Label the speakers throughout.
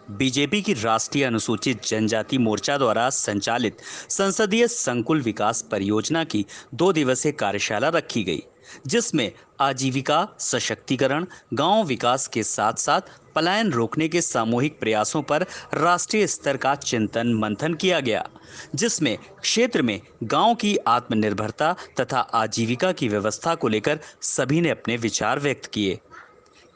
Speaker 1: BJP की राष्ट्रीय अनुसूचित जनजाति मोर्चा द्वारा संचालित संसदीय संकुल विकास परियोजना की 2 दिवसीय कार्यशाला रखी गई, जिसमें आजीविका सशक्तिकरण, गांव विकास के साथ साथ पलायन रोकने के सामूहिक प्रयासों पर राष्ट्रीय स्तर का चिंतन मंथन किया गया, जिसमें क्षेत्र में गांव की आत्मनिर्भरता तथा आजीविका की व्यवस्था को लेकर सभी ने अपने विचार व्यक्त किए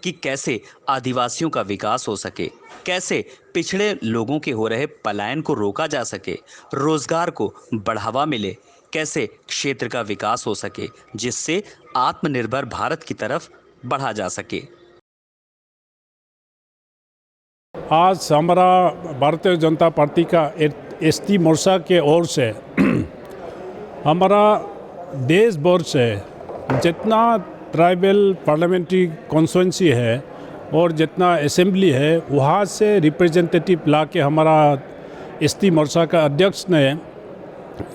Speaker 1: कि कैसे आदिवासियों का विकास हो सके, कैसे पिछड़े लोगों के हो रहे पलायन को रोका जा सके, रोजगार को बढ़ावा मिले, कैसे क्षेत्र का विकास हो सके जिससे आत्मनिर्भर भारत की तरफ बढ़ा जा सके।
Speaker 2: आज हमारा भारतीय जनता पार्टी का एसटी मोर्चा के ओर से हमारा देश भर से जितना ट्राइबल पार्लियामेंट्री कॉन्स्टिट्यूंसी है और जितना असेंबली है वहाँ से रिप्रेजेंटेटिव ला के हमारा एसटी मोर्चा का अध्यक्ष ने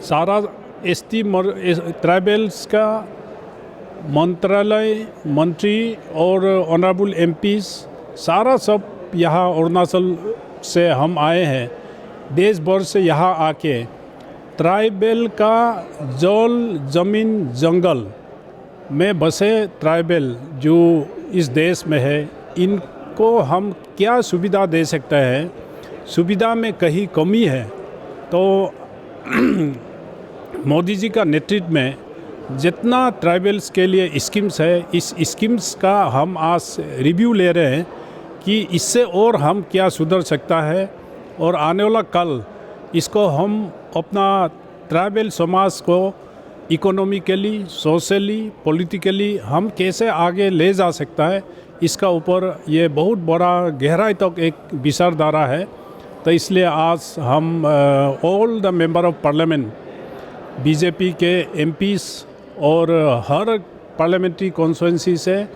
Speaker 2: सारा ट्राइबल्स का मंत्रालय मंत्री और ऑनरेबल एमपीज सारा सब यहाँ अरुणाचल से हम आए हैं, देश भर से यहाँ आके ट्राइबल का जल ज़मीन जंगल में बसे ट्राइबल जो इस देश में है, इनको हम क्या सुविधा दे सकते हैं, सुविधा में कहीं कमी है तो मोदी जी का नेतृत्व में जितना ट्राइबल्स के लिए स्कीम्स है, इस स्कीम्स का हम आज रिव्यू ले रहे हैं कि इससे और हम क्या सुधर सकता है और आने वाला कल इसको हम अपना ट्राइबल समाज को इकोनॉमिकली, सोशली, पॉलिटिकली हम कैसे आगे ले जा सकता है, इसका ऊपर ये बहुत बड़ा गहराई तक एक विचारधारा है। तो इसलिए आज हम all the member of parliament BJP के एमपीस और हर पार्लियामेंट्री कॉन्स्टिट्यूंसी से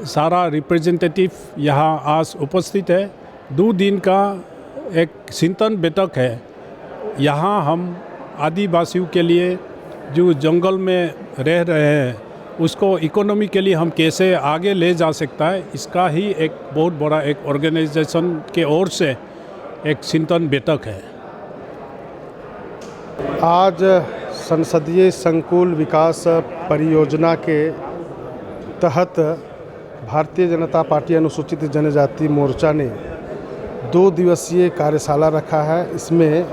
Speaker 2: सारा रिप्रेजेंटेटिव यहाँ आज उपस्थित है। 2 दिन का एक चिंतन बैठक है। यहाँ हम आदिवासियों के लिए जो जंगल में रह रहे हैं उसको इकोनॉमी के लिए हम कैसे आगे ले जा सकता है, इसका ही एक बहुत बड़ा एक ऑर्गेनाइजेशन के ओर से एक चिंतन बैठक है।
Speaker 3: आज संसदीय संकुल विकास परियोजना के तहत भारतीय जनता पार्टी अनुसूचित जनजाति मोर्चा ने 2 दिवसीय कार्यशाला रखा है। इसमें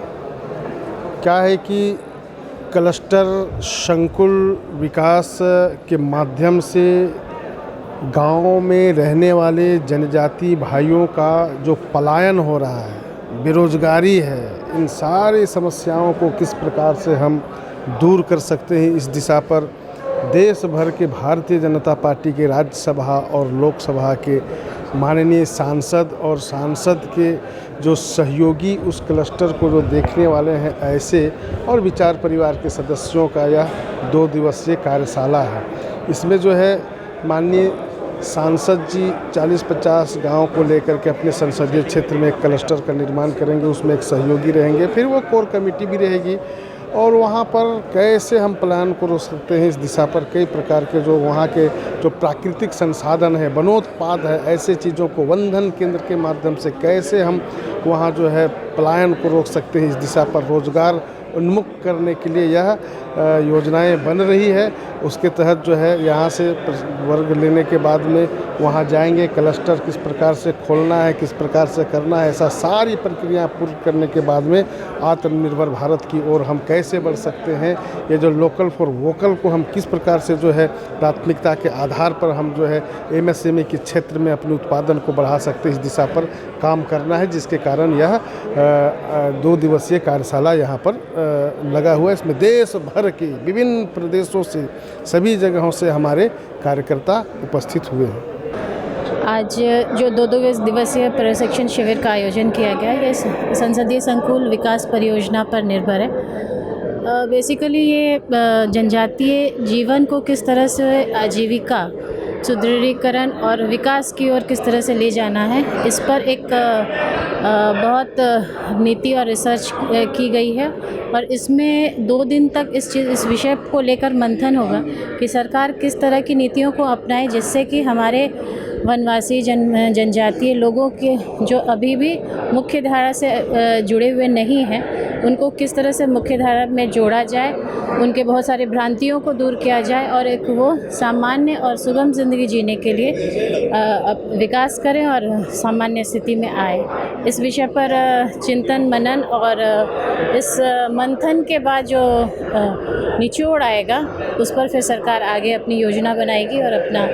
Speaker 3: क्या है कि क्लस्टर संकुल विकास के माध्यम से गाँव में रहने वाले जनजाति भाइयों का जो पलायन हो रहा है, बेरोजगारी है, इन सारी समस्याओं को किस प्रकार से हम दूर कर सकते हैं, इस दिशा पर देश भर के भारतीय जनता पार्टी के राज्यसभा और लोकसभा के माननीय सांसद और सांसद के जो सहयोगी उस क्लस्टर को जो देखने वाले हैं ऐसे और विचार परिवार के सदस्यों का यह 2 दिवसीय कार्यशाला है। इसमें जो है माननीय सांसद जी 40-50 गाँव को लेकर के अपने संसदीय क्षेत्र में एक क्लस्टर का निर्माण करेंगे, उसमें एक सहयोगी रहेंगे, फिर वो कोर कमेटी भी रहेगी और वहाँ पर कैसे हम प्लान को रोक सकते हैं, इस दिशा पर कई प्रकार के जो वहाँ के जो प्राकृतिक संसाधन है, वनोत्पाद है, ऐसे चीज़ों को वनधन केंद्र के माध्यम से कैसे हम वहाँ जो है पलायन को रोक सकते हैं, इस दिशा पर रोजगार उन्मुख करने के लिए यह योजनाएं बन रही है। उसके तहत जो है यहाँ से वर्ग लेने के बाद में वहाँ जाएंगे, क्लस्टर किस प्रकार से खोलना है, किस प्रकार से करना है, ऐसा सारी प्रक्रिया पूरी करने के बाद में आत्मनिर्भर भारत की ओर हम कैसे बढ़ सकते हैं, ये जो लोकल फॉर वोकल को हम किस प्रकार से जो है प्राथमिकता के आधार पर हम जो है एमएसएमई के क्षेत्र में अपने उत्पादन को बढ़ा सकते हैं, इस दिशा पर काम करना है, जिसके कारण यह 2 दिवसीय कार्यशाला यहाँ पर लगा हुआ है। इसमें देश भर के विभिन्न प्रदेशों से सभी जगहों से हमारे कार्यकर्ता उपस्थित हुए हैं।
Speaker 4: आज जो 2 दिवसीय प्रशिक्षण शिविर का आयोजन किया गया, ये संसदीय संकुल विकास परियोजना पर निर्भर है। बेसिकली ये जनजातीय जीवन को किस तरह से आजीविका सुदृढ़ीकरण और विकास की ओर किस तरह से ले जाना है, इस पर एक बहुत नीति और रिसर्च की गई है और इसमें 2 दिन तक इस विषय को लेकर मंथन होगा कि सरकार किस तरह की नीतियों को अपनाए जिससे कि हमारे वनवासी जनजातीय लोगों के जो अभी भी मुख्य धारा से जुड़े हुए नहीं हैं, उनको किस तरह से मुख्य धारा में जोड़ा जाए, उनके बहुत सारी भ्रांतियों को दूर किया जाए और एक वो सामान्य और सुगम ज़िंदगी जीने के लिए विकास करें और सामान्य स्थिति में आए। इस विषय पर चिंतन मनन और इस मंथन के बाद जो निचोड़ आएगा, उस पर फिर सरकार आगे अपनी योजना बनाएगी और अपना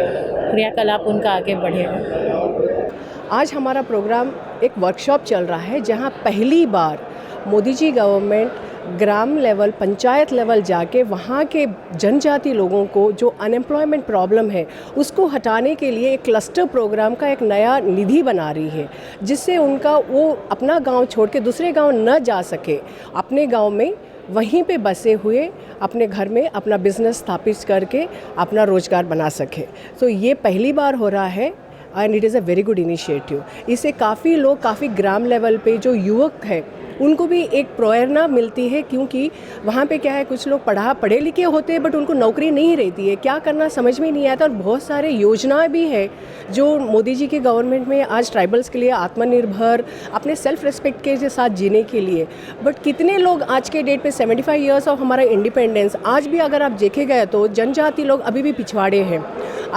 Speaker 4: क्रियाकलाप उनका आगे बढ़ेगा।
Speaker 5: आज हमारा प्रोग्राम एक वर्कशॉप चल रहा है जहां पहली बार मोदी जी गवर्नमेंट ग्राम लेवल, पंचायत लेवल जाके वहाँ के जनजाति लोगों को जो अनएम्प्लॉयमेंट प्रॉब्लम है उसको हटाने के लिए एक क्लस्टर प्रोग्राम का एक नया निधि बना रही है, जिससे उनका वो अपना गांव छोड़ के दूसरे गांव न जा सके, अपने गांव में वहीं पे बसे हुए अपने घर में अपना बिजनेस स्थापित करके अपना रोजगार बना सके। तो ये पहली बार हो रहा है and it is a very good initiative. इससे काफ़ी लोग, काफ़ी ग्राम लेवल पे जो युवक हैं उनको भी एक प्रेरणा मिलती है, क्योंकि वहाँ पे क्या है, कुछ लोग पढ़े लिखे होते हैं बट उनको नौकरी नहीं रहती है, क्या करना समझ में नहीं आता। और बहुत सारे योजनाएं भी है जो मोदी जी के गवर्नमेंट में आज ट्राइबल्स के लिए आत्मनिर्भर, अपने सेल्फ रिस्पेक्ट के साथ जीने के लिए। बट कितने लोग आज के डेट पे 75 ईयर्स ऑफ हमारा इंडिपेंडेंस, आज भी अगर आप देखे गए तो जनजाति लोग अभी भी पिछवाड़े हैं,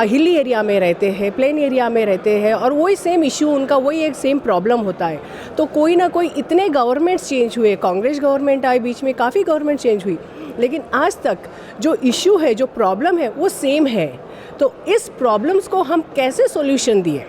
Speaker 5: हिली एरिया में रहते हैं, प्लेन एरिया में रहते हैं और वही सेम इशू उनका, वही एक सेम प्रॉब्लम होता है। तो कोई ना कोई, इतने गवर्नमेंट्स चेंज हुए, कांग्रेस गवर्नमेंट आई बीच में, काफ़ी गवर्नमेंट चेंज हुई, लेकिन आज तक जो इशू है, जो प्रॉब्लम है वो सेम है। तो इस प्रॉब्लम्स को हम कैसे सॉल्यूशन दिए,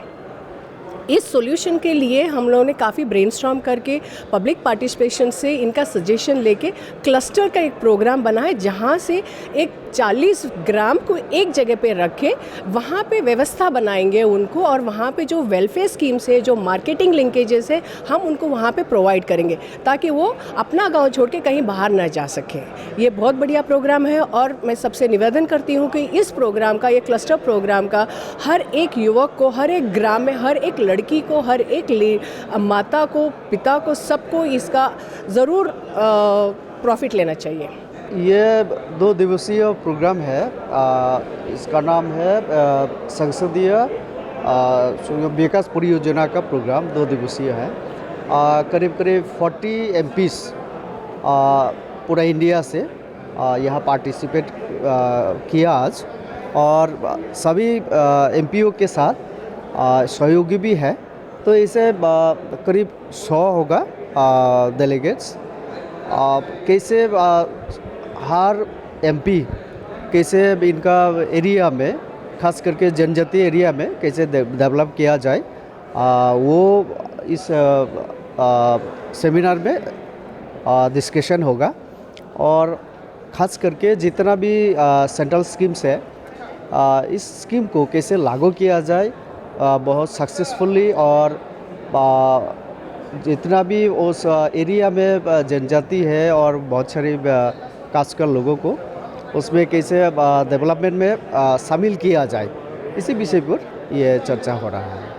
Speaker 5: इस सॉल्यूशन के लिए हम लोगों ने काफ़ी ब्रेनस्टॉर्म करके पब्लिक पार्टिसिपेशन से इनका सजेशन लेके क्लस्टर का एक प्रोग्राम बना है, जहाँ से एक 40 ग्राम को एक जगह पे रखे, वहाँ पे व्यवस्था बनाएंगे उनको, और वहाँ पे जो वेलफेयर स्कीम्स है, जो मार्केटिंग लिंकेजेस है, हम उनको वहाँ पे प्रोवाइड करेंगे ताकि वो अपना गांव छोड़ के कहीं बाहर ना जा सकें। ये बहुत बढ़िया प्रोग्राम है और मैं सबसे निवेदन करती हूँ कि इस प्रोग्राम का, ये क्लस्टर प्रोग्राम का हर एक युवक को, हर एक ग्राम में, हर एक लड़की को, हर एक माता को, पिता को, सबको इसका ज़रूर प्रॉफिट लेना चाहिए।
Speaker 6: ये 2 दिवसीय प्रोग्राम है। इसका नाम है संसदीय विकास परियोजना का प्रोग्राम 2 दिवसीय है। करीब 40 MPs पूरा इंडिया से यहाँ पार्टिसिपेट किया आज, और सभी MPO के साथ सहयोगी भी है, तो इसे करीब 100 होगा डेलीगेट्स। कैसे हर MP कैसे इनका एरिया में, खास करके जनजातीय एरिया में कैसे डेवलप किया जाए, वो इस सेमिनार में डिस्कशन होगा। और ख़ास करके जितना भी सेंट्रल स्कीम्स है, इस स्कीम को कैसे लागू किया जाए बहुत सक्सेसफुली, और जितना भी उस एरिया में जनजाति है और बहुत सारी कास्ट के लोगों को उसमें कैसे डेवलपमेंट में शामिल किया जाए, इसी विषय पर ये चर्चा हो रहा है।